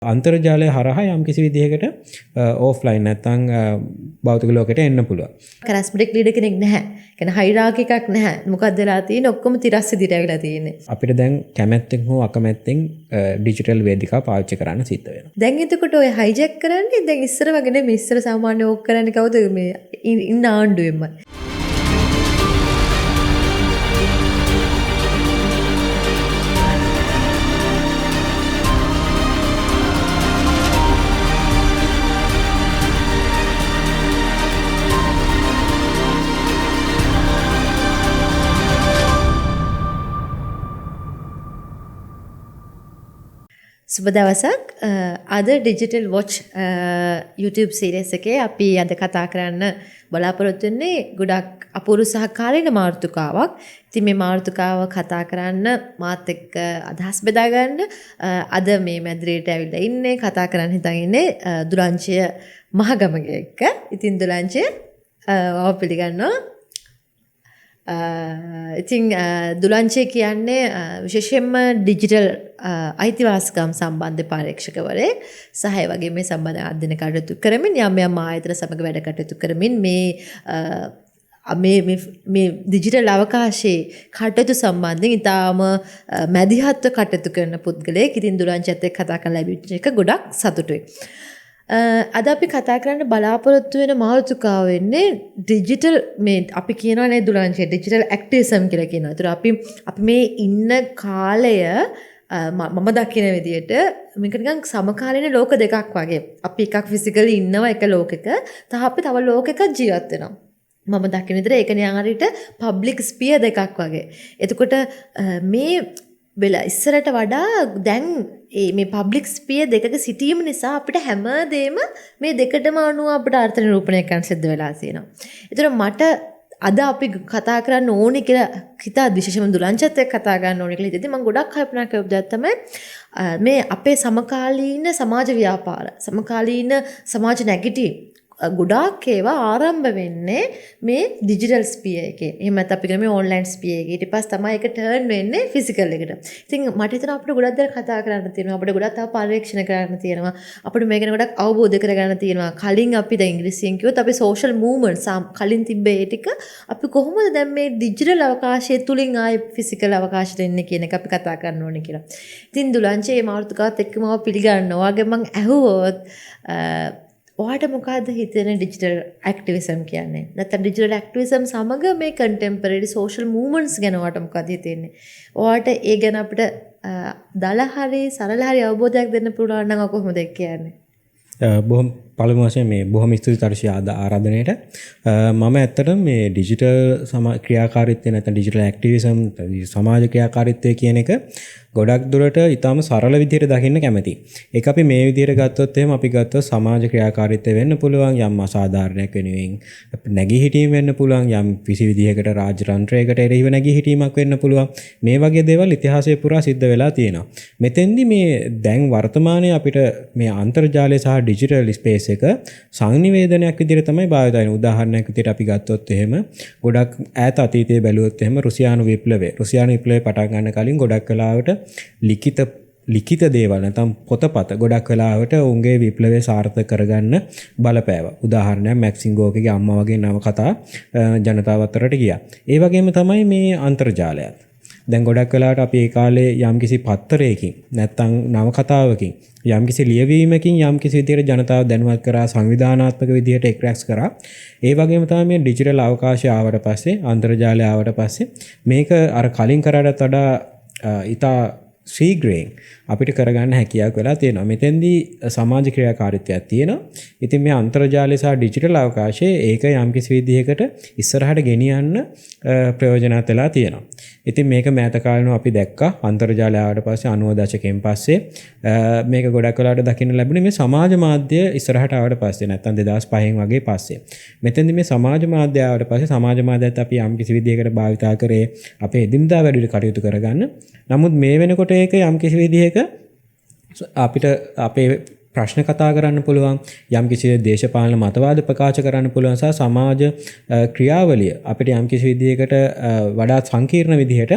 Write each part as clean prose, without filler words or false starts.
අන්තර්ජාලය හරහා යම් කිසි විදිහකට ඕෆ්ලයින් නැත්නම් භෞතික ලෝකෙට එන්න පුළුවන්. කරස්මටික් ලීඩර් කෙනෙක් නැහැ. කියන්නේ හයිරාකි එකක් නැහැ. මොකක්ද වෙලා තියෙන්නේ? ඔක්කොම තිරස් විදිහට ඇවිල්ලා තියෙන්නේ. අපිට දැන් කැමැත්තෙන් හෝ අකමැත්තෙන් ඩිජිටල් වේදිකා පාවිච්චි කරන්න සිද්ධ වෙනවා. දැන් එතකොට ඔය හයිජැක් කරන්නේ දැන් ඉස්සර වගේ නෙමෙයි. ඉස්සර සාමාන්‍ය ඕක කරන්නේ කවුද මේ ඉන්න ආණ්ඩුවෙන්ම. සුබ දවසක්. අද ඩිජිටල් වොච් YouTube සීරීස් එකේ අපි අද කතා කරන්න බලාපොරොත්තු වෙන්නේ ගොඩක් අපූර්ව සහ කාලීන මාතෘකාවක්. ඉතින් මේ මාතෘකාව කතා කරන්න මාත් එක්ක අදහස් බෙදා ගන්න අද මේ මැදිරියට ඇවිල්ලා ඉන්නේ කතා කරන්න හිතන් ඉන්නේ දුරංචය මහගමගේ එක්ක. ඉතින් දුරංචය ඔව් පිළිගන්නවා. ඉතින් දුලංචය කියන්නේ විශේෂයෙන්ම ඩිජිටල් අයිතිවාසිකම් සම්බන්ධ පරීක්ෂකවරයෙක් සහ ඒ වගේ මේ සම්බන්ධ අධ්‍යයන කටයුතු කරමින් යම් යම් ආයතන සමග වැඩ කටයුතු කරමින් මේ ඩිජිටල් අවකාශයේ කටයුතු සම්බන්ධයෙන් ඉතාම මැදිහත්ව කටයුතු කරන පුද්ගලයෙක්. ඉතින් දුලංචයත් එක්ක කතා කරලා ලැබිච්ච එක ගොඩක් සතුටුයි. අද අපි කතා කරන්න බලාපොරොත්තු වෙන මාතෘකාව වෙන්නේ ඩිජිටල් මේ අපි කියනවානේ දුලංචය ඩිජිටල් ඇක්ටිවිසම් කියලා කියනවා. ඒතර අපි මේ ඉන්න කාලය මම දකින විදිහට මේක නිකන් සමකාලීන ලෝක දෙකක් වගේ. අපි එකක් ෆිසිකලි ඉන්නවා එක ලෝකෙක. අපි තව ලෝකෙක ජීවත් වෙනවා. මම දකින විදිහට ඒක නිකන් හරියට පබ්ලික් ස්පියර් දෙකක් වගේ. එතකොට මේ වෙලා ඉස්සරට වඩා දැන් මේ පබ්ලික් ස්පියර් දෙකක සිටීම නිසා අපිට හැමදේම මේ දෙකටම අනුව අපිට අර්ථ නිරූපණය කරන්න සිද්ධ වෙලා තියෙනවා. ඒතර මට අද අපි කතා කරන්න ඕනේ කියලා හිතා විශේෂයෙන්ම දුලංචත් එක්ක කතා කරන්න ඕනේ කියලා හිතේදී මම ගොඩක් කල්පනා කරපු දෙයක් තමයි මේ අපේ සමකාලීන සමාජ ව්‍යාපාර සමකාලීන සමාජ නැගිටීම් ගොඩාක් ඒවා ආරම්භ වෙන්නේ මේ ඩිජිටල් ස්පියර් එකේ. එහෙම නැත්නම් අපි කියන්නේ මේ ඔන්ලයින් ස්පියර් එකේ. ඊට පස්සේ තමයි ඒක ටර්න් වෙන්නේ ෆිසිකල් එකට. ඉතින් මට හිතෙනවා අපිට ගොඩක් දේවල් කතා කරන්න තියෙනවා. අපිට ගොඩක් තව පරීක්ෂණ කරන්න තියෙනවා. අපිට මේක ගැන ගොඩක් අවබෝධ කරගන්න තියෙනවා. කලින් අපි දැන් ඉංග්‍රීසියෙන් කිව්වොත් අපි සෝෂල් මූව්මන්ට්ස් කලින් තිබ්බේ ඒ ටික අපි කොහොමද දැන් මේ ඩිජිටල් අවකාශය තුලින් ආයේ ෆිසිකල් අවකාශයට එන්නේ කියන එක අපි කතා කරන්න ඕනේ කියලා. ඉතින් දුලංචේ මේ මාතෘකාවත් එක්කම මම පිළිගන්නවා. ඔයාගෙන් මම ඇහුවොත් ඔයාට මොකද්ද හිතෙන ඩිජිටල් ඇක්ටිවිසම් කියන්නේ? නැත්නම් ඩිජිටල් ඇක්ටිවිසම් සමග මේ කන්ටෙම්පරරි සෝෂල් මූව්මන්ට්ස් ගැන ඔයාට මොකද හිතෙන්නේ? ඔයාට ඒ ගැන අපිට දල හරි සරල හරි අවබෝධයක් දෙන්න පුළුවන් නම් කොහොමද ඒක කියන්නේ? බොහොම පළමු වශයෙන් මේ බොහොම ස්තුතියි තර්ෂි ආරාධනයට. මම ඇත්තටම මේ ඩිජිටල් ක්‍රියාකාරීත්වය නැත්නම් ඩිජිටල් ඇක්ටිවිසම් සමාජ ක්‍රියාකාරීත්වය කියන එක ගොඩක් දුරට ඊටාම සරල විදිහට දකින්න කැමතියි. ඒක අපි මේ විදිහට ගත්තොත් එහෙම අපි ගත්තොත් සමාජ ක්‍රියාකාරීත්වය වෙන්න පුළුවන් යම් අසාධාරණයක් වෙනුවෙන් නැගී හිටීම වෙන්න පුළුවන් යම් කිසි විදිහකට රාජ්‍ය තන්ත්‍රයකට එරෙහිව නැගී හිටීමක් වෙන්න පුළුවන්. මේ වගේ දේවල් ඉතිහාසයේ පුරා සිද්ධ වෙලා තියෙනවා. මෙතෙන්දි මේ දැන් වර්තමානයේ අපිට මේ අන්තර්ජාලය සහ ඩිජිටල් ස්පේස් එක සංනිවේදනයක් විදිහට තමයි භාවිත වෙන්නේ. උදාහරණයක් විදිහට අපි ගත්තොත් එහෙම ගොඩක් ඈත අතීතයේ බැලුවොත් එහෙම රුසියානු විප්ලවය පටන් ගන්න කලින් ගොඩක් වෙලාවට ලිඛිත දේවල් නැත්නම් පොතපත ගොඩක් වෙලාවට උන්ගේ විප්ලවය සාර්ථක කරගන්න බලපෑවා. උදාහරණයක් මැක්සිංගෝගේ අම්මා වගේ නවකතා ජනතාව අතරට ගියා. ඒ වගේම තමයි මේ අන්තර්ජාලයත්. දැන් ගොඩක් වෙලාවට අපි ඒ කාලේ යම්කිසි පත්තරයකින් නැත්නම් නවකතාවකින් යම්කිසි ලියවීමකින් යම්කිසි විදිහට ජනතාව දැනුවත් කරා සංවිධානාත්මක විදිහට එක්රැස් කරා. ඒ වගේම තමයි මේ ඩිජිටල් අවකාශය ආවට පස්සේ අන්තර්ජාලය ආවට පස්සේ මේක අර කලින් කරාටත් වඩා ඉතා ශීඝ්‍රයෙන් අපිට කරගන්න හැකියාවක් වෙලා තියෙනවා. මෙතෙන්දී සමාජ ක්‍රියාකාරීත්වයක් තියෙනවා. ඉතින් මේ අන්තර්ජාලය සහ ඩිජිටල් අවකාශයේ ඒක යම්කිසි විදිහකට ඉස්සරහට ගෙනියන්න ප්‍රයෝජනවත් වෙලා තියෙනවා. ඉතින් මේක මෑත කාලේනෝ අපි දැක්කා අන්තර්ජාලය ආවට පස්සේ 90 දශකයෙන් පස්සේ මේක ගොඩක් වෙලාවට දකින්න ලැබුණේ මේ සමාජ මාධ්‍ය ඉස්සරහට ආවට පස්සේ නැත්නම් 2005න් වගේ පස්සේ. මෙතෙන්දී මේ සමාජ මාධ්‍ය ආවට පස්සේ සමාජ මාධ්‍යයත් අපි යම්කිසි විදිහකට භාවිතා කරේ අපේ එදිනදා වැඩවලට කටයුතු කරගන්න. නමුත් මේ වෙනකොට ඒක යම්කිසි විදිහක අපිට අපේ ප්‍රශ්න කතා කරන්න පුළුවන්, යම් කිසි දේශපාලන මතවාද ප්‍රකාශ කරන්න පුළුවන් සහ සමාජ ක්‍රියාවලිය අපිට යම් කිසි විදිහකට වඩා සංකීර්ණ විදිහට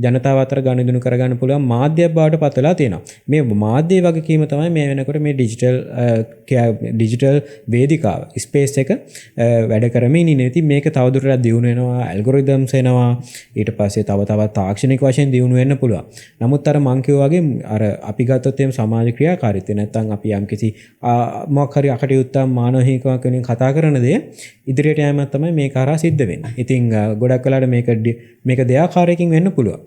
ජනතාව අතර ගනුදෙනු කරගන්න පුළුවන් මාධ්‍යයක් බවට පත් වෙලා තියෙනවා. මේ මාධ්‍ය වගකීම තමයි මේ වෙනකොට මේ ඩිජිටල් වේදිකාව ස්පේස් එක වැඩ කරමින් ඉන්නේ. ඉතින් මේක තවදුරටත් දියුණු වෙනවා, ඇල්ගොරිතම්ස් එනවා, ඊට පස්සේ තවත් තාක්ෂණික වශයෙන් දියුණු වෙන්න පුළුවන්. නමුත් අර මං කිව්වා වගේ අර අපි ගත්තොත් එහෙම සමාජ ක්‍රියාකාරීත්වය නැත්නම් අපි කිසි මොකක් හරි අකටයුත්තක් මානවහිකමක් වෙනින් කතා කරන දේ ඉදිරියට යෑමක් තමයි මේක හරහා සිද්ධ වෙන්නේ. ඉතින් ගොඩක් වෙලාවට මේක දෙආකාරයකින් වෙන්න පුළුවන්.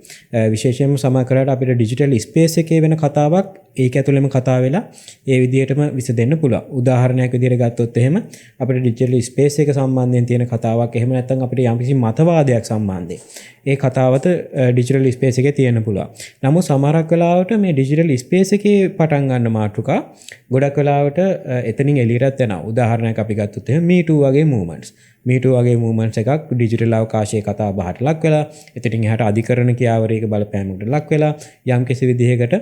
විශේෂයෙන්ම සමහර කරාට අපිට ඩිජිටල් ස්පේස් එකේ වෙන කතාවක් ඒක ඇතුළෙම කතා වෙලා ඒ විදිහටම විසඳෙන්න පුළුවන්. උදාහරණයක් විදිහට ගත්තොත් එහෙම අපිට ඩිජිටල් ස්පේස් එක සම්බන්ධයෙන් තියෙන කතාවක් එහෙම නැත්නම් අපිට යම්කිසි මතවාදයක් සම්බන්ධයෙන් ඒ කතාවත ඩිජිටල් ස්පේස් එකේ තියෙන්න පුළුවන්. නමුත් සමහරක් වෙලාවට මේ ඩිජිටල් ස්පේස් එකේ පටන් ගන්න මාතෘකා ගොඩක් වෙලාවට එතනින් එළියටත් යනවා. උදාහරණයක් අපි ගත්තොත් එහෙම Me Too වගේ movements. Me Too වගේ movements එකක් ඩිජිටල් අවකාශයේ කතා බහට ලක් වෙලා එතනින් එහාට අධිකරණ කියාවරයක බලපෑමකට ලක් වෙලා යම්කිසි විදිහකට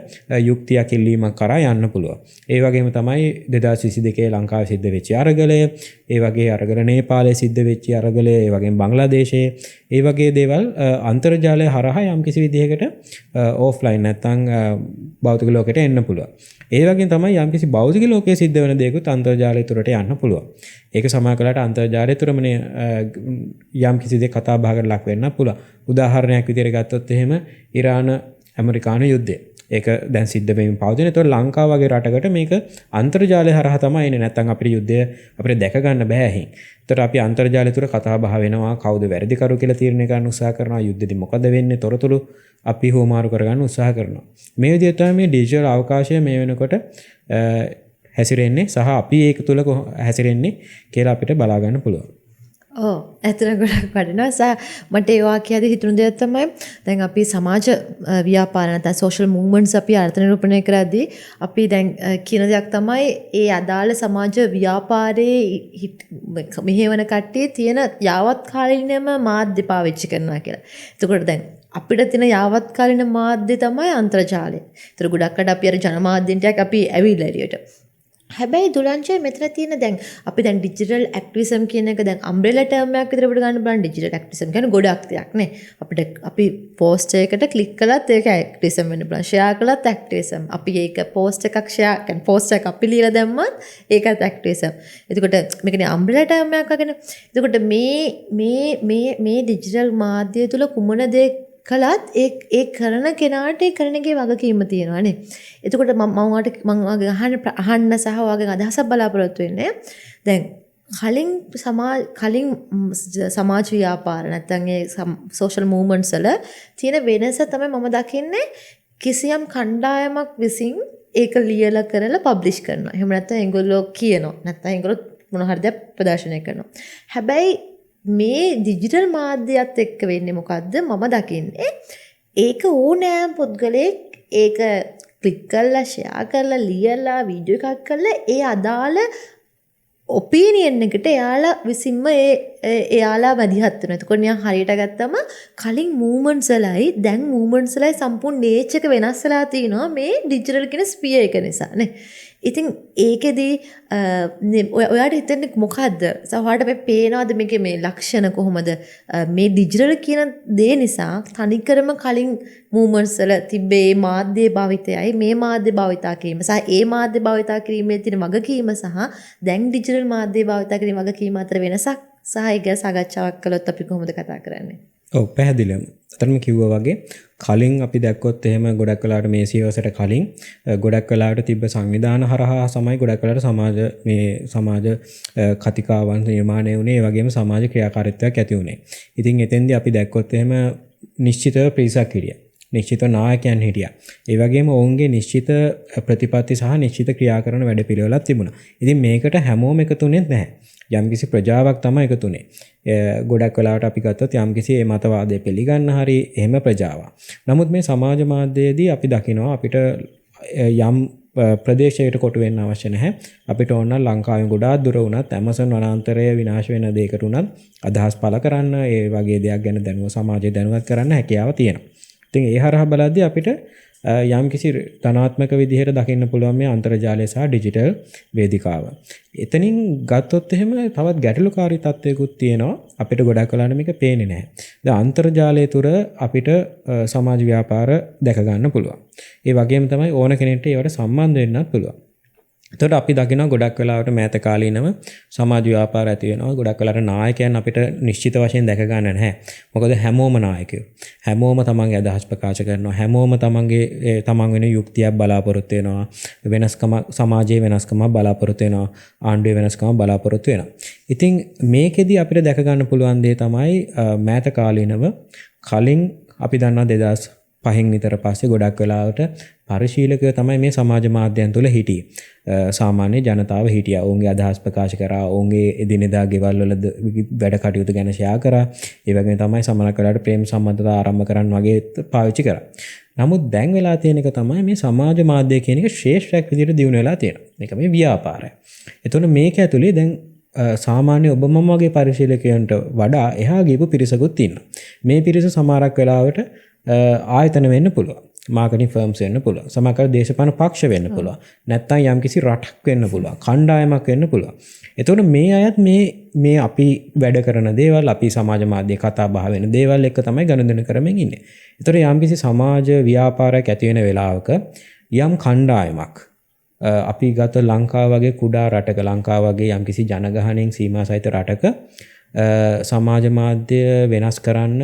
යුක්තියක් ඉල්ලීමක් කරා යන්න පුළුවන්. ඒ වගේම තමයි 2022 ලංකාවේ සිද්ධ වෙච්ච අරගලය, ඒ වගේ අරගල නේපාලයේ සිද්ධ වෙච්ච අරගලය, ඒ වගේම බංග්ලාදේශයේ ඒ වගේ දේවල් අන්තර්ජාලය හරහා යම්කිසි විදිහකට ඕෆ්ලයින් නැත්නම් භෞතික ලෝකයට එන්න පුළුවන්. ඒ වගේම තමයි යම්කිසි භෞතික ලෝකයේ සිද්ධ වෙන දේකුත් අන්තර්ජාලය තුරට යන්න පුළුවන්. ඒක සමහර කලකට අන්තර්ජාලය තුරමනේ යම්කිසි දෙයක් කතා බහකට ලක් වෙන්න පුළුවන්. උදාහරණයක් විදිහට ගත්තොත් එහෙම ඉරාන ඇමරිකානු යුද්ධය. ඒක දැන් සිද්ධ වෙමින් පවතින. ඒතකොට ලංකාව වගේ රටකට මේක අන්තර්ජාලය හරහා තමයි එන්නේ. නැත්නම් අපිට යුද්ධය අපිට දැක ගන්න බෑ හින්. ඒතකොට අපි අන්තර්ජාලය තුර කතා බහ වෙනවා. කවුද වැරදිකරු කියලා තීරණය කරන්න උත්සාහ කරනවා. යුද්ධෙදි මොකද වෙන්නේ? තොරතුරු අපි හොමාරු කරගන්න උත්සාහ කරනවා. මේ විදිහට තමයි මේ ඩිජිටල් අවකාශය මේ වෙනකොට හැසිරෙන්නේ සහ අපි ඒක තුල හැසිරෙන්නේ කියලා අපිට බලා ගන්න පුළුවන්. ඔව් ඇත්තට ගොඩක් වටිනවා. මට ඒවා කියද්දි හිතුණු දෙයක් තමයි දැන් අපි සමාජ ව්‍යාපාර නැත්නම් සෝෂල් මූව්මන්ට්ස් අපි අර්ථ නිරූපණය කරද්දී අපි දැන් කියන දෙයක් තමයි ඒ අදාළ සමාජ ව්‍යාපාරයේ මෙහෙවන කට්ටිය තියෙන යාවත්කාලිනම මාධ්‍ය පාවිච්චි කරනවා කියලා. එතකොට දැන් අපිට තියෙන යාවත්කාලින මාධ්‍ය තමයි අන්තර්ජාලය. ඒතර ගොඩක්කට අපි අර ජනමාධ්‍යෙන්ටයක් අපි ඇවිල්ලා එළියට. හැබැයි දුලංචය මෙතන තියෙන දැන් අපි දැන් ඩිජිටල් ඇක්ටිවිසම් කියන එක දැන් අම්බ්‍රෙලා ටර්ම් එකක් විතර අපිට ගන්න බලන්න ඩිජිටල් ඇක්ටිවිසම් කියන්නේ ගොඩක් දෙයක් නේ. අපිට අපි පෝස්ට් එකකට ක්ලික් කළත් ඒක ඇක්ටිවිසම් වෙන්න පුළුවන්. ෂෙයා කළත් ඇක්ටිවිසම්. අපි ඒක පෝස්ට් එකක් ෂෙයා කියන්නේ පෝස්ට් එකක් අපි ලියලා දැම්මත් ඒකත් ඇක්ටිවිසම්. එතකොට මේකනේ අම්බ්‍රෙලා ටර්ම් එකක් වගේනේ. එතකොට මේ ඩිජිටල් මාධ්‍ය තුල කුමන දේ කළත් ඒ කරන කෙනාට ඒ කරනගේ වගකීම තියෙනවා නේ. එතකොට මම අහන්න සහ ඔයගේ අදහසක් බලාපොරොත්තු වෙන්නේ. දැන් කලින් සමාජ ව්‍යාපාර නැත්නම් ඒ සෝෂල් මූව්මන්ට්ස් වල තියෙන වෙනස තමයි මම දකින්නේ කිසියම් කණ්ඩායමක් විසින් ඒක ලියලා කරලා පබ්ලිෂ් කරනවා. එහෙම නැත්නම් ඒගොල්ලෝ කියනවා. නැත්නම් ඒගොල්ලෝ මොන හරි දෙයක් ප්‍රදර්ශනය කරනවා. හැබැයි මේ ඩිජිටල් මාධ්‍යයත් එක්ක වෙන්නේ මොකද්ද? මම දකින්නේ ඒක ඕනෑම පුද්ගලයෙක් ඒක ක්ලික් කරලා ෂෙයා කරලා ලියලා වීඩියෝ එකක් කරලා ඒ අදාළ ඔපීනියන් එකට එයාලා විසින්ම එයාලා මැදිහත් වෙනවා. එතකොට නිකන් හරියට ගත්තම කලින් මූව්මන්ට්ස් වලයි දැන් මූව්මන්ට්ස් වලයි සම්පූර්ණ නේචර් එක වෙනස් වෙලා තිනවා මේ ඩිජිටල් කියන ස්පියර් එක නිසා නේ. ඉතින් ඒකෙදී ඔයාට හිතන්නේ මොකද්ද? සමහරවිට මේ පේනවාද මේකේ මේ ලක්ෂණ කොහොමද? මේ ඩිජිටල් කියන දේ නිසා තනිකරම කලින් මූව්මන්ට්ස් වල තිබ්බේ මාධ්‍ය භාවිතයයි මේ මාධ්‍ය භාවිතා කිරීම සහ ඒ මාධ්‍ය භාවිතා කිරීමේ තියෙන වගකීම සහ දැන් ඩිජිටල් මාධ්‍ය භාවිතා කිරීම වගකීම අතර වෙනසක් සහ ඒක සාකච්ඡාවක් කළොත් අපි කොහොමද කතා කරන්නේ? ඔව් පැහැදිලිවම. අතරම කිව්වා වගේ කලින් අපි දැක්කොත් එහෙම ගොඩක් වෙලාවට මේ සියවසට කලින් ගොඩක් වෙලාවට තිබ්බ සංවිධාන හරහා තමයි ගොඩක් වෙලාවට සමාජ කතිකාවන් නිර්මාණය වුණේ. ඒ වගේම සමාජ ක්‍රියාකාරීත්වයක් ඇති වුණේ. ඉතින් එතෙන්දී අපි දැක්කොත් එහෙම නිශ්චිත පිරිසක් හිටියා. නිශ්චිත නායකයන් හිටියා. ඒ වගේම ඔවුන්ගේ නිශ්චිත ප්‍රතිපත්ති සහ නිශ්චිත ක්‍රියා කරන වැඩ පිළිවෙලක් තිබුණා. ඉතින් මේකට හැමෝම එකතුනේ නැහැ. යම්කිසි ප්‍රජාවක් තමයි එකතුනේ. ගොඩක් වෙලාවට අපි ගත්තොත් යම්කිසි මේ මතවාදය පිළිගන්න හරි එහෙම ප්‍රජාවක්. නමුත් මේ සමාජ මාධ්‍යයේදී අපි දකිනවා අපිට යම් ප්‍රදේශයකට කොටු වෙන්න අවශ්‍ය නැහැ. අපිට ඕන ලංකාවෙන් ගොඩාක් දුර වුණත් ඇමසන් වනාන්තරය විනාශ වෙන දෙයකට උනත් අදහස් පළ කරන්න ඒ වගේ දෙයක් ගැන දැනුව සමාජය දැනුවත් කරන්න හැකියාව තියෙනවා. ඉතින් ඒ හරහා බලද්දී අපිට යම් කිසි ධනාත්මක විදිහට දකින්න පුළුවන් මේ අන්තර්ජාලය සහ ඩිජිටල් වේදිකාව. එතනින් ගත්තොත් එහෙම තවත් ගැටලුකාරී තත්ත්වයකුත් තියෙනවා. අපිට ගොඩක් වෙලාවට මේක පේන්නේ නැහැ. දැන් අන්තර්ජාලය තුර අපිට සමාජ ව්‍යාපාර දැක ගන්න පුළුවන්. ඒ වගේම තමයි ඕන කෙනෙක්ට ඒවට සම්බන්ධ වෙන්නත් පුළුවන්. එතකොට අපි දකිනවා ගොඩක් වෙලාවට මෑත කාලීනව සමාජ ව්‍යාපාර ඇති වෙනවා. ගොඩක් වෙලාවට නායකයන් අපිට නිශ්චිත වශයෙන් දැක ගන්න නැහැ. මොකද හැමෝම නායකයෝ. හැමෝම තමන්ගේ අදහස් ප්‍රකාශ කරනවා. හැමෝම තමන් වෙන යුක්තියක් බලාපොරොත්තු වෙනවා. වෙනස්කම සමාජයේ වෙනස්කම බලාපොරොත්තු වෙනවා. ආණ්ඩුවේ වෙනස්කම බලාපොරොත්තු වෙනවා. ඉතින් මේකෙදි අපිට දැක ගන්න පුළුවන් දේ තමයි මෑත කාලීනව කලින් අපි දන්නා 2005 විතර පස්සේ ගොඩක් වෙලාවට පරිශීලකයෝ තමයි මේ සමාජ මාධ්‍යයන් තුළ හිටියේ. සාමාන්‍ය ජනතාව හිටියා. ඔවුන්ගේ අදහස් ප්‍රකාශ කරා. ඔවුන්ගේ එදිනෙදා ගෙවල් වල වැඩ කටයුතු ගැන ෂෙයා කරා. ඒ වගේම තමයි සමහරක් වෙලාවට ප්‍රේම සම්බන්ධතා ආරම්භ කරන්න වගේ පාවිච්චි කරා. නමුත් දැන් වෙලා තියෙන එක තමයි මේ සමාජ මාධ්‍ය කියන එක ශ්‍රේෂ්ඨයක් විදිහට දියුණු වෙලා තියෙනවා. මේක මේ ව්‍යාපාරය. එතකොට මේක ඇතුලේ දැන් සාමාන්‍ය ඔබ මම වගේ පරිශීලකයන්ට වඩා එහා ගියපු පිරිසකුත් ඉන්නවා. මේ පිරිස සමහරක් වෙලාවට ආයතන වෙන්න පුළුවන්. මාකටිං ෆර්ම්ස් වෙන්න පුළුවන්. සමහරවිට දේශපාලන පක්ෂ වෙන්න පුළුවන්. නැත්නම් යම්කිසි රටක් වෙන්න පුළුවන්. කණ්ඩායමක් වෙන්න පුළුවන්. එතකොට මේ අයත් මේ අපි වැඩ කරන දේවල්, අපි සමාජ මාධ්‍ය කතා බහ වෙන දේවල් එක තමයි ගනුදෙනු කරමින් ඉන්නේ. එතකොට යම්කිසි සමාජ ව්‍යාපාරයක් ඇති වෙන වෙලාවක යම් කණ්ඩායමක් අපි ගත ලංකාව වගේ කුඩා රටක, ලංකාව වගේ යම්කිසි ජනගහණයෙන් සීමා සහිත රටක සමාජ මාධ්‍ය වෙනස් කරන්න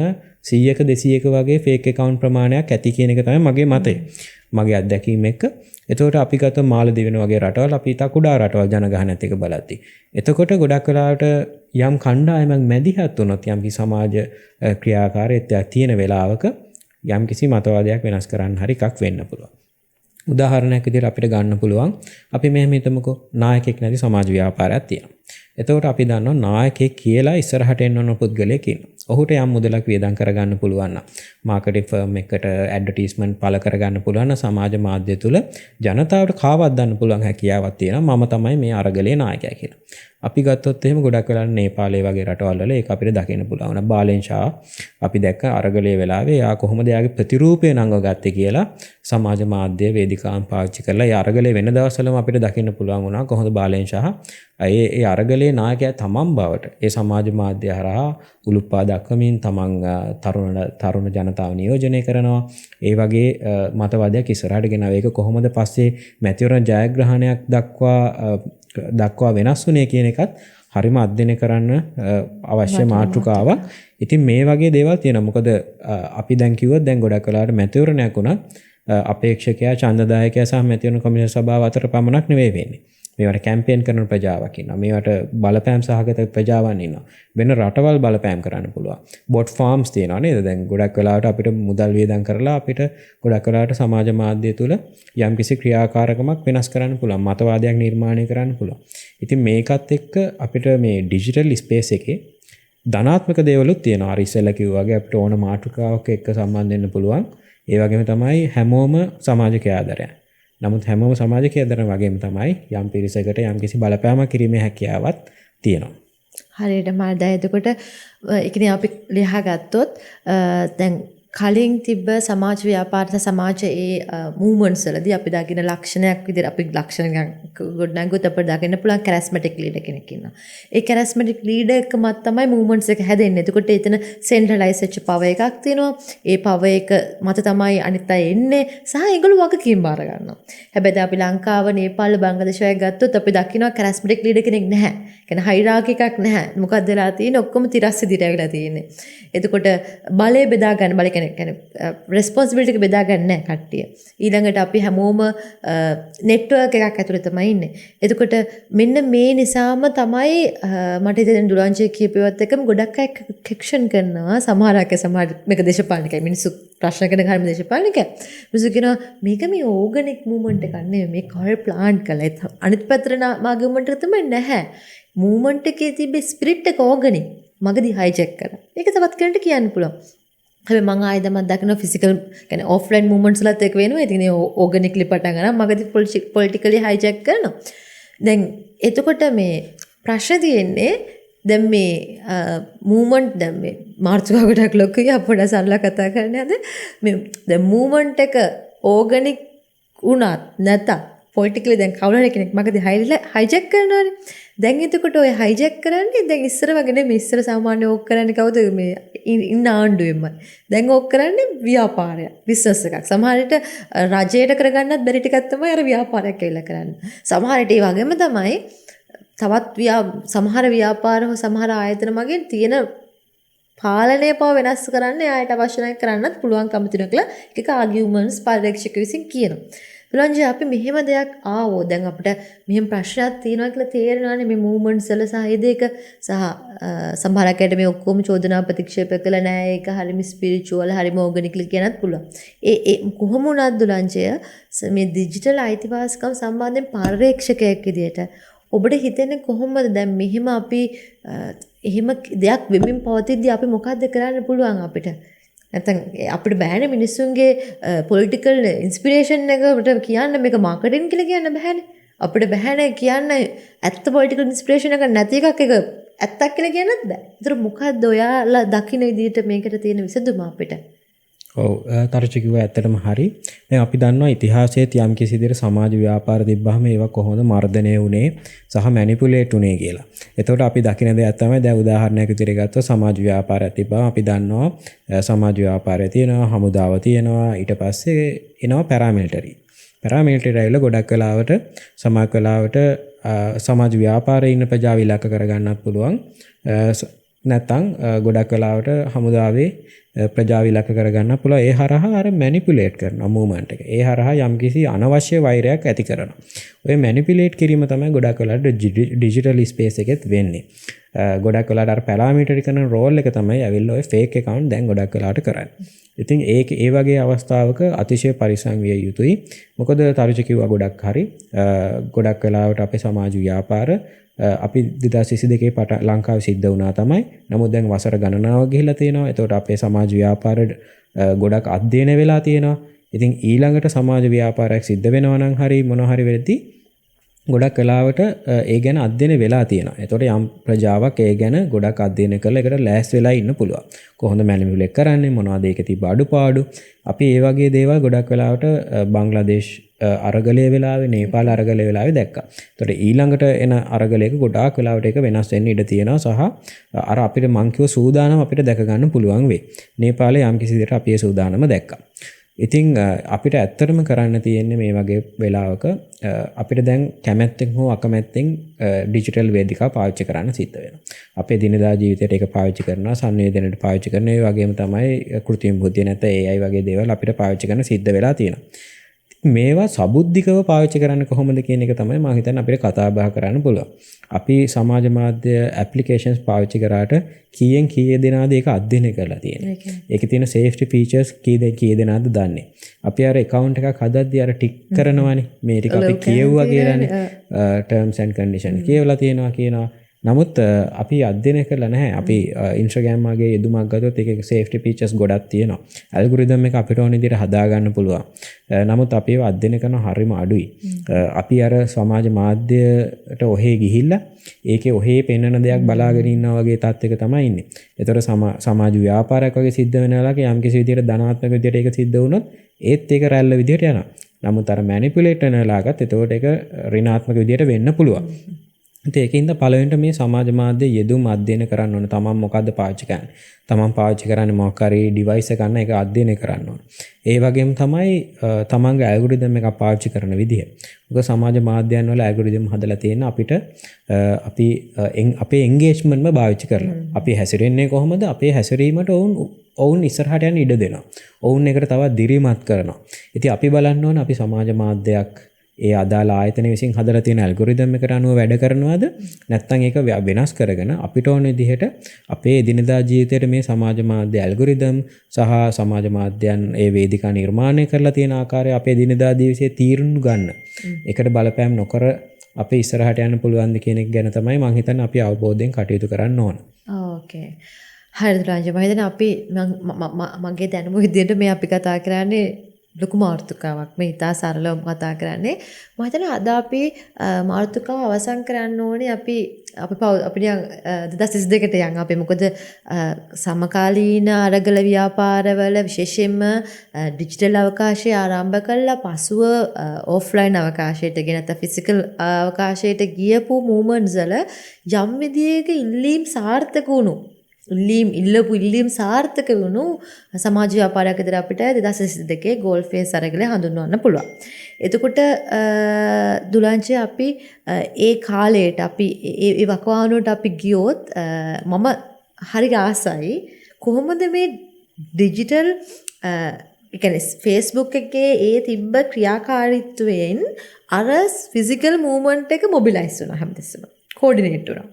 100ක 200ක වගේ ෆේක් account ප්‍රමාණයක් ඇති කියන එක තමයි මගේ මතය. මගේ අත්දැකීම එක්ක. එතකොට අපි ගත මාලදිවයින වගේ රටවල්, අපි තා කුඩා රටවල් ජනගහනයත් එක්ක බලද්දි. එතකොට ගොඩක් වෙලාවට යම් කණ්ඩායමක් මැදිහත් වුණොත් යම් කිසි සමාජ ක්‍රියාකාරීත්වයක් තියෙන වෙලාවක යම් කිසි මතවාදයක් වෙනස් කරන්න හරි එකක් වෙන්න පුළුවන්. උදාහරණයක් විදිහට අපිට ගන්න පුළුවන් අපි මෙහෙම හිතමුකෝ නායකයෙක් නැති සමාජ ව්‍යාපාරයක් තියෙනවා. එතකොට අපි දන්නවා නායකයෙක් කියලා ඉස්සරහට එන්න ඕන පුද්ගලයෙක් ඉන්නවා. ඔහුට යම් මුදලක් වියදම් කරගන්න පුළුවන් නම් මාකටිං ෆර්ම් එකකට ඇඩ්වර්ටයිස්මන්ට් පළ කරගන්න පුළුවන් නම් සමාජ මාධ්‍ය තුල ජනතාවට කාවත් දාන්න පුළුවන් හැකියාවක් තියෙනවා. මම තමයි මේ අරගලයේ නායකයා කියලා. අපි ගත්තොත් එහෙම ගොඩක් වෙලාවට නේපාලයේ වගේ රටවල් වල ඒක අපිට දකින්න පුළුවන්. බාලෙන් ෂා අපි දැක්ක අරගලයේ වෙලාවේ එයා කොහොමද එයාගේ ප්‍රතිරූපය නංවගත්තේ කියලා සමාජ මාධ්‍ය වේදිකාවන් පාවිච්චි කරලා ඒ අරගලයේ වෙන දවස්වලම අපිට දකින්න පුළුවන් වුණා කොහොමද බාලෙන් ෂා ඒ අරගලයේ නායකයා තමන් බවට ඒ සමාජ මාධ්‍ය හරහා උලුප්පා දක්වමින් තමන් තරුණ ජනතාව නියෝජනය කරනවා. ඒ වගේ මතවාදයක් ඉස්සරහට ගෙනාවා. ඒක කොහොමද පස්සේ මැතිවරණ ජයග්‍රහණයක් දක්වා වෙනස් වුණේ කියන එකත් හරිම අධ්‍යයනය කරන්න අවශ්‍ය මාතෘකාවක්. ඉතින් මේ වගේ දේවල් තියෙනවා. මොකද අපි දැන් කිව්වොත් දැන් ගොඩක් වෙලාවට මැතිවරණයක් වුණත් අපේක්ෂකයා, ඡන්දදායකයා සහ මැතිවරණ කොමිෂන් සභාව අතර පමණක් නෙවෙයි වෙන්නේ. මේවට කැම්පේන් කරන ප්‍රජාවක් ඉන්නවා. මේවට බලපෑම් සහගත ප්‍රජාවන් ඉන්නවා. වෙන රටවල් බලපෑම් කරන්න පුළුවන්. බොට් ෆාම්ස් තියෙනවා නේද? දැන් ගොඩක් වෙලාවට අපිට මුදල් වියදම් කරලා අපිට ගොඩක් වෙලාවට සමාජ මාධ්‍ය තුල යම්කිසි ක්‍රියාකාරකමක් වෙනස් කරන්න පුළුවන්. මතවාදයක් නිර්මාණය කරන්න පුළුවන්. ඉතින් මේකත් එක්ක අපිට මේ ඩිජිටල් ස්පේස් එකේ ධනාත්මක දේවලුත් තියෙනවා. අර ඉස්සෙල්ලා කිව්වා වගේ අපිට ඕන මාතෘකාවක් එක්ක සම්බන්ධ වෙන්න පුළුවන්. ඒ වගේම තමයි හැමෝම සමාජ ක්‍රියාදාරයන්. නමුත් හැමෝම සමාජ ක්‍රියාදාරයන් වගේම තමයි යම් පිරිසකට යම්කිසි බලපෑමක් කිරීමේ හැකියාවක් තියෙනවා. හරියට මම දැන් එතකොට ඒ කියන්නේ අපි ලියහා ගත්තොත් දැන් කලින් තිබ්බ සමාජ ව්‍යාපාර සමාජ මූවමන්ට්ස් වලදී අපි දකින ලක්ෂණයක් විදිහට අපි ලක්ෂණ ගොඩනගුවොත් අපිට දකින්න පුළුවන් කැරිස්මැටික් ලීඩර් කෙනෙක් ඉන්නවා. ඒ කැරිස්මැටික් ලීඩර් එකමත් තමයි මූවමන්ට්ස් එක හැදෙන්නේ. එතකොට එතන සෙන්ට්‍රලයිස් වෙච්ච පවර් එකක් තියෙනවා. ඒ පවර් එක මත තමයි අනිත් අය එන්නේ සහ ඒගොල්ලෝ වගකීම් බාර ගන්නවා. හැබැයි දැන් අපි ලංකාව, නේපාල, බංග්ලාදේශ වගේ ගත්තොත් අපි දකිනවා කැරිස්මැටික් ලීඩර් කෙනෙක් නැහැ. කියන්නේ හයිරාකි එකක් නැහැ. මොකක්ද වෙලා තියෙන්නේ? ඔක්කොම තිරස් විදිහට ඇවිල්ලා තියෙන්නේ. එතකොට බලය බෙදා ගන්න බල කියන්නේ රෙස්පොන්සිබිලිටි එක බෙදා ගන්න නැහැ කට්ටිය. ඊළඟට අපි හැමෝම නෙට්වර්ක් එකක් ඇතුලේ තමයි ඉන්නේ. එතකොට මෙන්න මේ නිසාම තමයි මට හිතෙන දුරංජය කියපේවත් එකම ගොඩක් අය කෙක්ෂන් කරනවා. සමහර මේක දේශපාලනිකයි. මිනිස්සු ප්‍රශ්න කරන ගාන දේශපාලනිකයි. මිනිස්සු කියනවා මේක මේ ඕගනික් මූවමන්ට් එකක් නෙවෙයි. මේ කල් ප්ලාන්ට් කළා. අනිත් පැත්තට මාගේ මූවමන්ට් එක තමයි නැහැ. මූවමන්ට් එකේ තිබෙ ස්පිරිට් එක ඕගනික්. මගදී හයිජැක් කරා. ඒක තවත් කෙනෙක්ට කියන්න පුළුවන්. හැබැයි මම ආයෙත් දකින්න ෆිසිකල් කියන්නේ ඔෆ්ලයින් මූවමන්ට්ස් වලත් ඒක වෙනවා. ඉතින් ඒ ඕගනික්ලි පටන් ගන්නවා. මගදී පොලිටිකලි හයිජැක් කරනවා. දැන් එතකොට මේ ප්‍රශ්න තියෙන්නේ දැන් මේ මූවමන්ට් දැන් මේ මාර්චුකා ගොඩක් ලොකුයි අපොඩ සරලා කතා කරන්නේ අද මේ දැන් මූවමන්ට් එක ඕගනික් වුණත් නැතත් පොලිටිකලි දැන් කවුරු හරි කෙනෙක් මගදී හයිජැක් කරනවානේ. දැන් එතකොට ඔය හයිජැක් කරන්නේ දැන් ඉස්සර වගේ නෙමෙයි. ඉස්සර සාමාන්‍ය ඕක කරන්නේ කවුද මේ ඉන්න ආණ්ඩුවෙන්මයි. දැන් ඕක කරන්නේ ව්‍යාපාරයක්, බිස්නස් එකක්. සමහර විට රජයට කරගන්නත් බැරි ටිකක් තමයි අර ව්‍යාපාරයක් කියලා කරන්නේ. සමහර විට ඒ වගේම තමයි තවත් සමහර ව්‍යාපාර හෝ සමහර ආයතන මගින් තියෙන පාලනය පව වෙනස් කරන්න ආයට අවශ්‍ය නැහැ කරන්නත් පුළුවන්කම තියෙනවා කියලා එක ආගියුමන්ට්ස් පරීක්ෂක විසින් කියනවා. බුලන්ජි අපි මෙහෙම දෙයක් ආවෝ දැන් අපිට මෙහෙම ප්‍රශ්නයක් තියෙනවා කියලා තේරෙනවානේ මේ මූවමන්ට්ස් වල සහ ඒ දෙක සහ සමහරකට මේ ඔක්කොම චෝදනා ප්‍රතික්ෂේප කළා නෑ ඒක හරිම ස්පිරිචුවල් හරිම ඕගනිකලි කියනත් පුළුවන්. ඒ කොහොම වුණත් දුලංජය මේ ඩිජිටල් අයිතිවාසිකම් සම්බන්ධයෙන් පරීක්ෂකයෙක් විදියට ඔබට හිතෙන්නේ කොහොමද දැන් මෙහෙම අපි එහෙම දෙයක් වෙමින් පවතිද්දී අපි මොකද්ද කරන්න පුළුවන් අපිට? නැත්නම් අපිට බෑනේ මිනිස්සුන්ගේ පොලිටිකල් ඉන්ස්පිරේෂන් එකට කියන්න මේක මාකටිං කියලා කියන්න බෑනේ. අපිට බෑනේ කියන්න ඇත්ත පොලිටිකල් ඉන්ස්පිරේෂන් එක නැති එකක් එක ඇත්තක් කියලා කියන්නත් බෑ. ඒතර මොකද්ද ඔයාලා දකින්න විදිහට මේකට තියෙන විසඳුම අපිට? ඔව් තර්ජ කිව්වා ඇත්තටම හරි. දැන් අපි දන්නවා ඉතිහාසයේ යම් කිසි විදිහට සමාජ ව්‍යාපාර තිබ්බහම ඒවා කොහොමද මර්ධනය වුනේ සහ මැනිපුලේට් වුනේ කියලා. එතකොට අපි දකින දෙයක් තමයි දැන් උදාහරණයක් විදිහට ගත්තොත් සමාජ ව්‍යාපාරයක් තිබ්බම අපි දන්නවා සමාජ ව්‍යාපාරය තියෙනවා, හමුදාව තියෙනවා, ඊට පස්සේ එනවා පැරාමිලිටරි. පැරාමිලිටරි ඇවිල්ලා ගොඩක් වෙලාවට සමාජ ව්‍යාපාරයේ ඉන්න ප්‍රජාව ඉලක්ක කරගන්නත් පුළුවන්. නැත්නම් ගොඩක් වෙලාවට හමුදාවේ ප්‍රජාව ඉලක්ක කරගන්න පුළුවන්. ඒ හරහා අර මැනිපුලේට් කරන මූවමන්ට් එක. ඒ හරහා යම්කිසි අනවශ්‍ය වෛරයක් ඇති කරනවා. ඔය මැනිපුලේට් කිරීම තමයි ගොඩක් වෙලාවට ඩිජිටල් ස්පේස් එකෙත් වෙන්නේ. ගොඩක් වෙලාවට අර පැරාමීටර් කරන රෝල් එක තමයි ඇවිල්ලා ඔය ෆේක් account දැන් ගොඩක් වෙලාවට කරන්නේ. ඉතින් ඒ වගේ අවස්ථාවක අතිශය පරිස්සම් විය යුතුයි. මොකද තරුචි කිව්වා ගොඩක් හරි. ගොඩක් වෙලාවට අපේ සමාජ ව්‍යාපාර අපි 2022 පට ලංකාවේ සිද්ධ වුණා තමයි. නමුත් දැන් වසර ගණනාවක් ගිහිලා තියෙනවා. ඒතකොට අපේ සමාජ ව්‍යාපාර ගොඩක් අධ්‍යයනය වෙලා තියෙනවා. ඉතින් ඊළඟට සමාජ ව්‍යාපාරයක් සිද්ධ වෙනවා නම් හරි මොනවා හරි වෙද්දී ගොඩක් වෙලාවට ඒ ගැන අධ්‍යයනය වෙලා තියෙනවා. ඒතකොට යම් ප්‍රජාවක් ඒ ගැන ගොඩක් අධ්‍යයනය කරලා ඒකට ලෑස්ති වෙලා ඉන්න පුළුවන්. කොහොමද මැනිපියුලේට් කරන්නේ? මොනවද ඒකේ තිබ්බ අඩුපාඩු? අපි ඒ වගේ දේවල් ගොඩක් වෙලාවට බංග්ලාදේශ් අරගලයේ වෙලාවේ, නේපාල අරගලයේ වෙලාවේ දැක්කා. ඒතකොට ඊළඟට එන අරගලයක ගොඩාක් වෙලාවට ඒක වෙනස් වෙන්න ඉඩ තියෙනවා සහ අර අපිට මං කිව්ව සූදානම් අපිට දැක ගන්න පුළුවන් වෙයි. නේපාලේ යම් කිසි විදිහට අපි ඒ සූදානම දැක්කා. ඉතින් අපිට ඇත්තටම කරන්න තියෙන්නේ මේ වගේ වෙලාවක අපිට දැන් කැමැත්තෙන් හෝ අකමැත්තෙන් ඩිජිටල් වේදිකා පාවිච්චි කරන්න සිද්ධ වෙනවා. අපේ දිනදා ජීවිතයට ඒක පාවිච්චි කරනවා, සංවේදනයට පාවිච්චි කරනවා. ඒ වගේම තමයි කෘත්‍රිම බුද්ධිය නැත්නම් AI වගේ දේවල් අපිට පාවිච්චි කරන්න සිද්ධ වෙලා තියෙනවා. මේවා සබුද්ධිකව පාවිච්චි කරන්න කොහොමද කියන එක තමයි මම හිතන්නේ අපිට කතා බහ කරන්න පුළුවන්. අපි සමාජ මාධ්‍ය ඇප්ලිකේෂන්ස් පාවිච්චි කරාට කීයේ දෙනාද ඒක අධ්‍යයනය කරලා තියෙන්නේ. ඒකේ තියෙන සේෆ්ටි ෆීචර්ස් කී දෙනාද දන්නේ. අපි අර account එකක් හදද්දී අර ටික් කරනවානේ. මේ ටික අපි කියෙව්වා කියලානේ. terms and conditions කියවලා කියනවා. නමුත් අපි අධ්‍යයනය කරලා නැහැ. අපි Instagram වගේ යෙදුමක් ගත්තොත් ඒකේ safety features ගොඩක් තියෙනවා. algorithm එක අපිට ඕන විදිහට හදා ගන්න පුළුවන්. නමුත් අපි ඒව අධ්‍යයනය කරන හරිම අඩුයි. අපි අර සමාජ මාධ්‍යයට ඔහේ ගිහිල්ලා ඒකේ ඔහේ පෙන්වන දෙයක් බලාගෙන ඉන්නා වගේ තත්යක තමයි ඉන්නේ. ඒතර සමාජ ව්‍යාපාරයක් වගේ සිද්ධ වෙන වෙලාවක යම්කිසි විදිහට ධනාත්මක විදිහට ඒක සිද්ධ වුණොත් ඒත් ඒක රැල්ල විදිහට යනවා. නමුත් අර මැනිපියුලේට් කරන වෙලාවකත් එතකොට ඒක ඍණාත්මක විදිහට වෙන්න පුළුවන්. ඒකින්ද පළවෙනිට මේ සමාජ මාධ්‍ය යෙදුම් අධ්‍යයනය කරන්න ඕන. තමන් මොකද්ද පාවිච්චි කරන්නේ? තමන් පාවිච්චි කරන්නේ මොකක් හරි ඩිවයිස් එකක් ගන්න ඒක අධ්‍යයනය කරන්න ඕන. ඒ වගේම තමයි තමන්ගේ ඇල්ගොරිතම් එකක් පාවිච්චි කරන විදිහ. මොකද සමාජ මාධ්‍යයන් වල ඇල්ගොරිතම් හදලා තියෙන අපිට අපි අපේ එන්ගේජ්මන්ට්ම පාවිච්චි කරලා. අපි හැසිරෙන්නේ කොහොමද? අපේ හැසිරීමට ඔවුන් ඉස්සරහට යන්න ඉඩ දෙනවා. ඔවුන් එකට තවත් දිරිමත් කරනවා. ඉතින් අපි බලන්න ඕන අපි සමාජ මාධ්‍යයක් ඒ අදාළ ආයතන විසින් හදලා තියෙන ඇල්ගොරිතම් එකට අනුව වැඩ කරනවද නැත්නම් ඒක වෙනස් කරගෙන අපිට ඕන විදිහට අපේ එදිනදා ජීවිතයේ මේ සමාජ මාධ්‍ය ඇල්ගොරිතම් සහ සමාජ මාධ්‍යයන් ඒ වේදිකා නිර්මාණය කරලා තියෙන ආකාරය අපේ එදිනදා ජීවිතයේ තීරණු ගන්න. ඒකට බලපෑම් නොකර අපේ ඉස්සරහට යන්න පුළුවන් ද කියන එක ගැන තමයි මම හිතන්නේ අපි අවබෝධයෙන් කටයුතු කරන්න ඕන. ඕකේ. හරිද රාජ මම හිතන්නේ අපි මගේ දැනුම විදිහට මේ අපි කතා කරන්නේ ලොකු මාතෘකාවක් මේ ඉතා සරලවම කතා කරන්නේ. මම හිතනවා අද අපි මාතෘකාව අවසන් කරන්න ඕනේ අපි 2022ට යන් අපි මොකද සමකාලීන අරගල ව්‍යාපාරවල විශේෂයෙන්ම ඩිජිටල් අවකාශය ආරම්භ කළා පසුව ඔෆ්ලයින් අවකාශයට ගෙන නැත්නම් ෆිසිකල් අවකාශයට ගියපු මූවමන්ට්ස් වල යම් විදියක ඉල්ලීම් සාර්ථක වුණු ඉල්ලීම් සාර්ථක වුණු සමාජ ව්‍යාපාරයක් විතර අපිට 2022 ගෝල් ෆේස් අරගලය හඳුන්වන්න පුළුවන්. එතකොට දුලංචි අපි ඒ කාලයට අපි ඒ වකවානුවට අපි ගියොත් මම හරි ආසයි කොහොමද මේ ඩිජිටල් ඒ කියන්නේ Facebook එකේ ඒ තිබ්බ ක්‍රියාකාරීත්වයෙන් අර ෆිසිකල් මූවමන්ට් එක මොබිලයිස් වුණා හැමතිස්සෙම කෝඩිනේට් වුණා.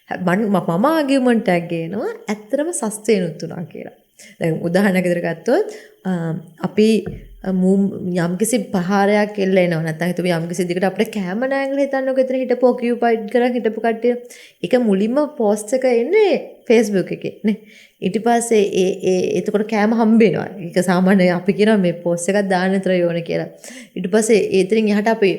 මම ආගියුමන්ට් එකක් ගේනවා ඇත්තටම සස්තේනුත් වුණා කියලා. දැන් උදාහරණයක් විදිහට ගත්තොත් අපි යම්කිසි පහාරයක් එල්ල එනවා නැත්නම් හිතුව යම්කිසි දිගට අපිට කැම නෑන්ගල් හිතන්නකො එතන හිටපු ඔකියුපයිඩ් කරන් හිටපු කට්ටිය ඒක මුලින්ම පෝස්ට් එක එන්නේ Facebook එකේ නේ ඊට පස්සේ එතකොට කැම හම්බ වෙනවා ඒක සාමාන්‍යයෙන් අපි කියනවා මේ පෝස්ට් එකක් දාන්න විතර යෝනේ කියලා ඊට පස්සේ ඒතරින් එහාට අපි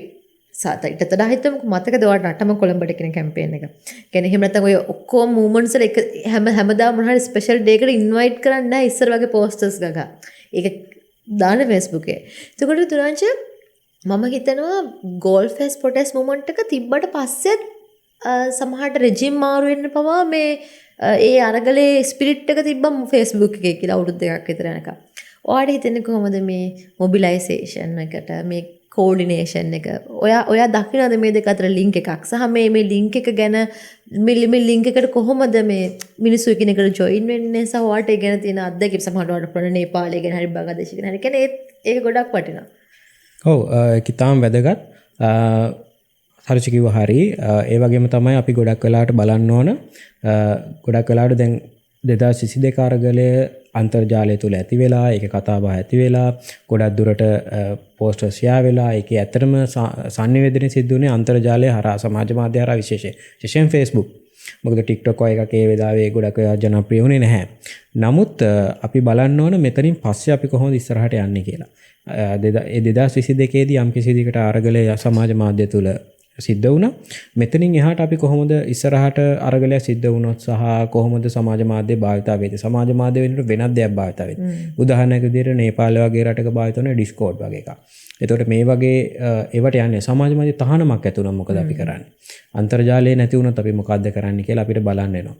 ඊට වඩා හිතමුකෝ මතකද ඔයාලට අටම කොළඹට කියන කැම්පේන් එක. කියන්නේ එහෙම නැත්නම් ඔය ඔක්කොම මූවමන්ට්ස් වල එක හැමදාම මොනවා හරි ස්පෙෂල් ඩේ එකට ඉන්වයිට් කරන්නේ නැහැ ඉස්සර වගේ පෝස්ටර්ස් ගගා. ඒක දාන Facebook එකේ. එතකොට තුරංච මම හිතනවා ගෝල් ෆේස් ප්‍රොටෙස්ට් මූවමන්ට් එක තිබ්බට පස්සෙත් සමහරට රෙජිම් මාරු වෙන්න පවා මේ ඒ අරගලේ ස්පිරිට් එක තිබ්බම Facebook එකේ කියලා අවුරුදු දෙකක් විතර යනකම්. ඔයාලට හිතෙන්නේ කොහොමද මේ මොබිලයිසේෂන් එකට මේ කෝඩිනේෂන් එක ඔයා දකින්නද මේ දෙක අතර ලින්ක් එකක් සහ මේ ලින්ක් එක ගැන මේ ලින්ක් එකට කොහොමද මේ මිනිස්සු එකිනෙකට ජොයින් වෙන්නේ සහ ඔයාලට ඒ ගැන තියෙන අත්දැකීම් සමහරවට ඔයාලට ප්‍රණ නේපාලයේ ගැන හරි බංග්ලාදේශ ගැන හරි කියන්නේ ඒක ගොඩක් වටිනවා. ඔව් ඒක තාම වැදගත්. හරිච කිව්ව හරි ඒ වගේම තමයි අපි ගොඩක් වෙලාවට බලන්න ඕන ගොඩක් වෙලාවට දැන් 2022 අරගලය අන්තර්ජාලය තුල ඇති වෙලා ඒක කතා බහ ඇති වෙලා ගොඩක් දුරට පෝස්ටර් ෂෙයා වෙලා ඒකේ ඇත්තටම sannivedana සිද්ධ වුණේ අන්තර්ජාලය හරහා සමාජ මාධ්‍ය හරහා විශේෂයෙන් Facebook. මොකද TikTok වගේ එකක් ඒ වෙලාවේ ගොඩක් ජනප්‍රිය වුණේ නැහැ. නමුත් අපි බලන්න ඕන මෙතනින් පස්සේ අපි කොහොමද ඉස්සරහට යන්නේ කියලා. 2022 දී යම් කිසි දිකට අරගලය සමාජ මාධ්‍ය තුල සිද්ධ වුණා. මෙතනින් එහාට අපි කොහොමද ඉස්සරහට අරගලයක් සිද්ධ වුණොත් සහ කොහොමද සමාජ මාධ්‍ය භාවිතා වෙන්නේ? සමාජ මාධ්‍ය වෙනුවට වෙනත් දෙයක් භාවිතා වෙන්නේ. උදාහරණයක් විදිහට නේපාල වගේ රටක භාවිත වෙන Discord වගේ එකක්. එතකොට මේ වගේ ඒවට යන්නේ සමාජ මාධ්‍ය තහනමක් ඇති වුණොත් මොකද අපි කරන්නේ? අන්තර්ජාලය නැති වුණොත් අපි මොකද්ද කරන්නේ කියලා අපිට බලන්න වෙනවා.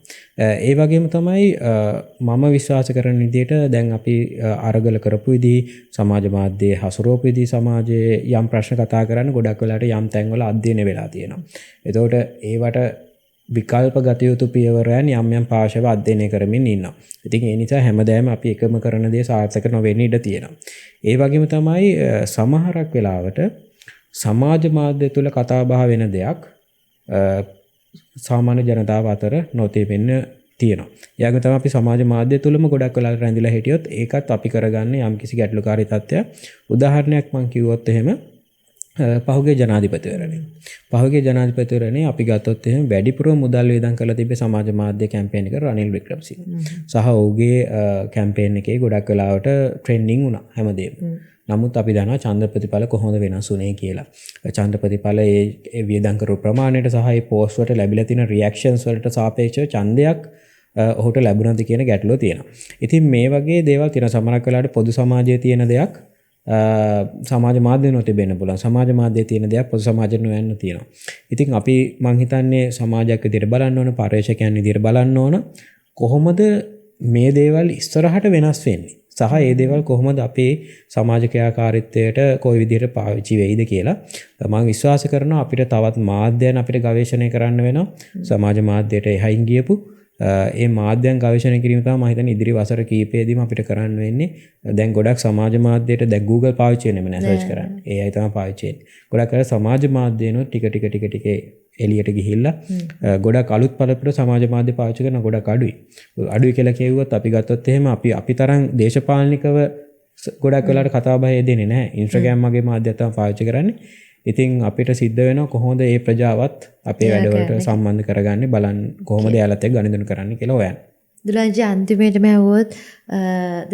ඒ වගේම තමයි මම විශ්වාස කරන විදිහට දැන් අපි අරගල කරපු විදිහ සමාජ මාධ්‍යයේ හසුරුවපු විදිහ සමාජයේ යම් ප්‍රශ්න කතා කරන්න ගොඩක් වෙලාට යම් තැන්වල අධ්‍යයනය වෙලා තියෙනවා. එතකොට ඒවට විකල්ප ගත යුතු පියවරයන් යම් යම් පාර්ශව අධ්‍යයනය කරමින් ඉන්නවා. ඉතින් ඒ නිසා හැමදාම අපි එකම කරන දේ සාර්ථක නොවෙන්න ඉඩ තියෙනවා. ඒ වගේම තමයි සමහරක් වෙලාවට සමාජ මාධ්‍ය තුල කතා බහ වෙන දෙයක් සාමාන්‍ය ජනතාව අතර නොතේපෙන්න තියෙනවා. යාගම තමයි අපි සමාජ මාධ්‍ය තුලම ගොඩක් වෙලාවට රැඳිලා හිටියොත් ඒකත් අපි කරගන්නේ යම් කිසි ගැටලුකාරී තත්ත්වයක්. උදාහරණයක් මම කිව්වොත් එහෙම පහුගිය ජනාධිපතිවරණේ අපි ගත්තොත් එහෙම වැඩිපුර මුදල් වේදම් කරලා තිබ්බේ සමාජ මාධ්‍ය කැම්පේන් එක රනිල් වික්‍රමසිංහ. සහ ඔහුගේ කැම්පේන් එකේ ගොඩක් වෙලාවට ට්‍රෙන්ඩින් වුණා හැමදේම. නමුත් අපි දන්නවා ඡන්ද ප්‍රතිඵල කොහොමද වෙනස් වුනේ කියලා. ඡන්ද ප්‍රතිඵල ඒ වියදම් කරපු ප්‍රමාණයට සහ ඒ පෝස්ට් වලට ලැබිලා තියෙන රියැක්ෂන්ස් වලට සාපේක්ෂව ඡන්දයක් ඔහුට ලැබුණාද කියන ගැටලුව තියෙනවා. ඉතින් මේ වගේ දේවල් තියෙන සමහරක් වෙලාවට පොදු සමාජයේ තියෙන දෙයක් සමාජ මාධ්‍ය නොතිබෙන්න පුළුවන්. සමාජ මාධ්‍යයේ තියෙන දේක් පොදු සමාජයට නොයන්න තියෙනවා. ඉතින් අපි මං හිතන්නේ සමාජයක් විදිහට බලන්න ඕන, පර්යේෂකයන් විදිහට බලන්න ඕන කොහොමද මේ දේවල් ඉස්සරහට වෙනස් වෙන්නේ. සහ ඒ දේවල් කොහොමද අපේ සමාජ ක්‍රියාකාරීත්වයට කොයි විදිහට පාවිච්චි වෙයිද කියලා මම විශ්වාස කරනවා. අපිට තවත් මාධ්‍යයන් අපිට ගවේෂණය කරන්න වෙනවා. සමාජ මාධ්‍යයට එහයින් ගියපු ඒ මාධ්‍යයන් ගවේෂණය කිරීම තමයි මම හිතන්නේ ඉදිරි වසර කීපෙදීම අපිට කරන්න වෙන්නේ. දැන් ගොඩක් සමාජ මාධ්‍යයට දැන් Google පාවිච්චි වෙන්නේ නැහැ සර්ච් කරන්න. AI තමයි පාවිච්චි වෙන්නේ. ගොඩක් අය සමාජ මාධ්‍යනෝ ටික එළියට ගිහිල්ලා ගොඩක් අලුත් පළපුර සමාජ මාධ්‍ය පාවිච්චි කරන ගොඩක් අඩුයි. අඩුයි කියලා කියුවොත් අපි ගත්තොත් එහෙම අපි තරම් දේශපාලනිකව ගොඩක් වෙලාවට කතා බහ දෙන්නේ නැහැ. Instagram වගේ මාධ්‍ය තමයි පාවිච්චි කරන්නේ. ඉතින් අපිට සිද්ධ වෙනවා කොහොමද මේ ප්‍රජාවත් අපේ වැඩවලට සම්බන්ධ කරගන්නේ බලන්න කොහොමද යාලත් එක්ක ගනුදෙනු කරන්න කියලා හොයන්න. දුලංජි අන්තිමේටම ඇහුවොත්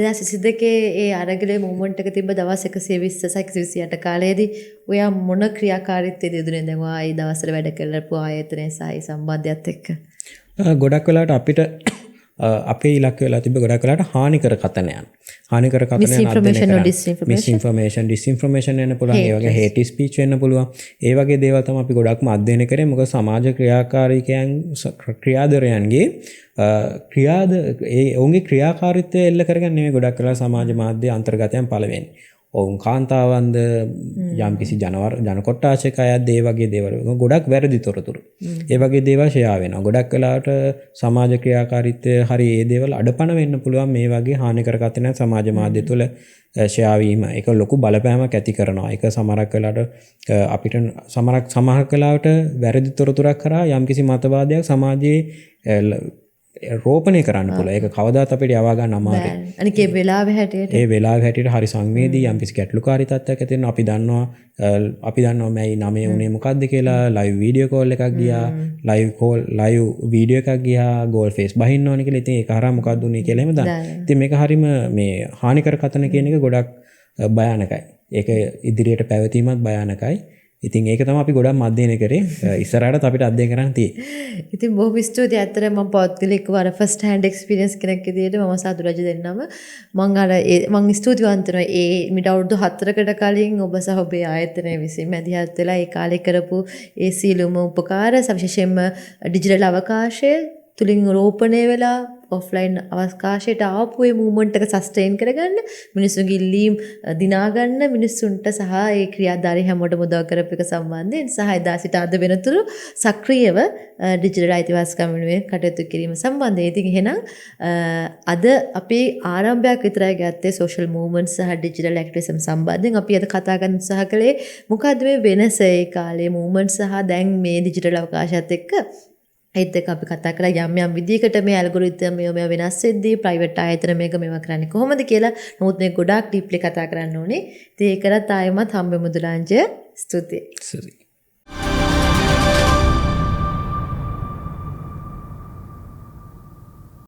2022 ඒ අරගලේ මූවමන්ට් එක තිබ්බ දවස් 120 128 කාලයේදී ඔයා මොන ක්‍රියාකාරීත්වයද යෙදුනේ දැන් ඔයා ඒ දවස්වල වැඩ කරපු ආයතනය සහ සම්බන්ධයත් එක්ක? ගොඩක් වෙලාවට අපිට අපේ ඉලක්ක වෙලා තිබ්බ ගොඩක් වෙලාවට හානිකර කතනයන්. හානිකර කතනයන් මිස්ඉන්ෆර්මේෂන් ඩිස්ඉන්ෆර්මේෂන් වෙන්න පුළුවන්. ඒ වගේ හේට් ස්පීච් වෙන්න පුළුවන්. ඒ වගේ දේවල් තමයි අපි ගොඩක්ම අධ්‍යයනය කරේ. මොකද සමාජ ක්‍රියාකාරීකයන් ක්‍රියාදරයන්ගේ ඔවුන්ගේ ක්‍රියාකාරීත්වය එල්ල කරගන්න නෙමෙයි ගොඩක් වෙලා සමාජ මාධ්‍ය අන්තර්ගතයන් පළවෙනි. ඔවුන් කාන්තාවන්ද යම්කිසි ජන කොට්ටාශයක අයත් ඒ වගේ දේවල් ගොඩක් වැරදි තොරතුරු. ඒ වගේ දේවල් ෂෙයා වෙනවා. ගොඩක් වෙලාවට සමාජ ක්‍රියාකාරීත්වය හරි ඒ දේවල් අඩපණ වෙන්න පුළුවන් මේ වගේ හානිකර කතන සමාජ මාධ්‍ය තුළ ෂෙයා වීම. ඒක ලොකු බලපෑමක් ඇති කරනවා. ඒක සමහරක් වෙලාවට අපිට සමහරක් වෙලාවට වැරදි තොරතුරක් කරා යම්කිසි මතවාදයක් සමාජයේ රෝපණය කරන්න පුළුවන්. ඒක කවදාත් අපිට යවා ගන්න අමාරුයි. අනික ඒ වෙලාවේ හැටියට හරි සංවේදී යම්කිසි ගැටලුකාරී තත්ත්වයක් ඇති වෙනවා. අපි දන්නවා මේ 9 උනේ මොකද්ද කියලා ලයිව් වීඩියෝ කෝල් එකක් ගියා. ලයිව් වීඩියෝ එකක් ගියා. ගෝල් ෆේස් බහින්න ඕනේ කියලා. ඉතින් ඒක හරහා මොකද්ද උනේ කියලා එහෙම දන්න. ඉතින් මේක හරීම මේ හානිකර කතන කියන එක ගොඩක් භයානකයි. ඒක ඉදිරියට පැවතීමත් භයානකයි. ඉතින් ඒක තමයි අපි ගොඩක් අධ්‍යයනය කරේ. ඉස්සරහට අපිට අධ්‍යයනය කරන්න තියෙන්නේ. ඉතින් බොහොම ස්තුතියි. ඇත්තටම මම පෞද්ගලිකව අර ෆස්ට් හෑන්ඩ් එක්ස්පීරියන්ස් කෙනෙක් විදිහට මම සාදු රජ දෙන්නම මම ස්තුතිවන්ත වෙනවා. ඒ මිට අවුරුදු 4කට කලින් ඔබ සහ ඔබේ ආයතනය විසින් මැදිහත් වෙලා ඒ කාලේ කරපු ඒ සීලුම උපකාර සවිශේෂයෙන්ම ඩිජිටල් අවකාශය තුලින් රෝපණය වෙලා ඔෆ්ලයින් අවකාශයට ආපු ඒ මූවමන්ට් එක සස්ටේන් කරගන්න මිනිස්සුන්ගේ ඉල්ලීම් දිනා ගන්න මිනිස්සුන්ට සහ ඒ ක්‍රියාදාරී හැමෝටම උදව් කරපු එක සම්බන්ධයෙන් සහ එදා සිට අද වෙනතුරු සක්‍රියව ඩිජිටල් අයිතිවාසිකම් වෙනුවෙන් කටයුතු කිරීම සම්බන්ධයෙන්. ඉතින් එහෙනම් අද අපේ ආරම්භයක් විතරයි ගත්තේ සෝෂල් මූවමන්ට් සහ ඩිජිටල් ඇක්ටිවිසම් සම්බන්ධයෙන්. අපි අද කතා කරන්න උත්සාහ කළේ මොකද්ද මේ වෙනස ඒ කාලේ මූවමන්ට් සහ දැන් මේ ඩිජිටල් අවකාශයත් එක්ක. ඒත් එක අපි කතා කරලා යම් විදිහකට මේ ඇල්ගොරිතම් මේවා වෙනස් වෙද්දී ප්‍රයිවට් ආයතන මේක මේවා කරන්නේ කොහොමද කියලා. නමුත් මේ ගොඩාක් ඩීප්ලි කතා කරන්න ඕනේ. ඉතින් ඒකටත් ආයෙමත් හම්බෙමු දුලාංජය. ස්තුතියි.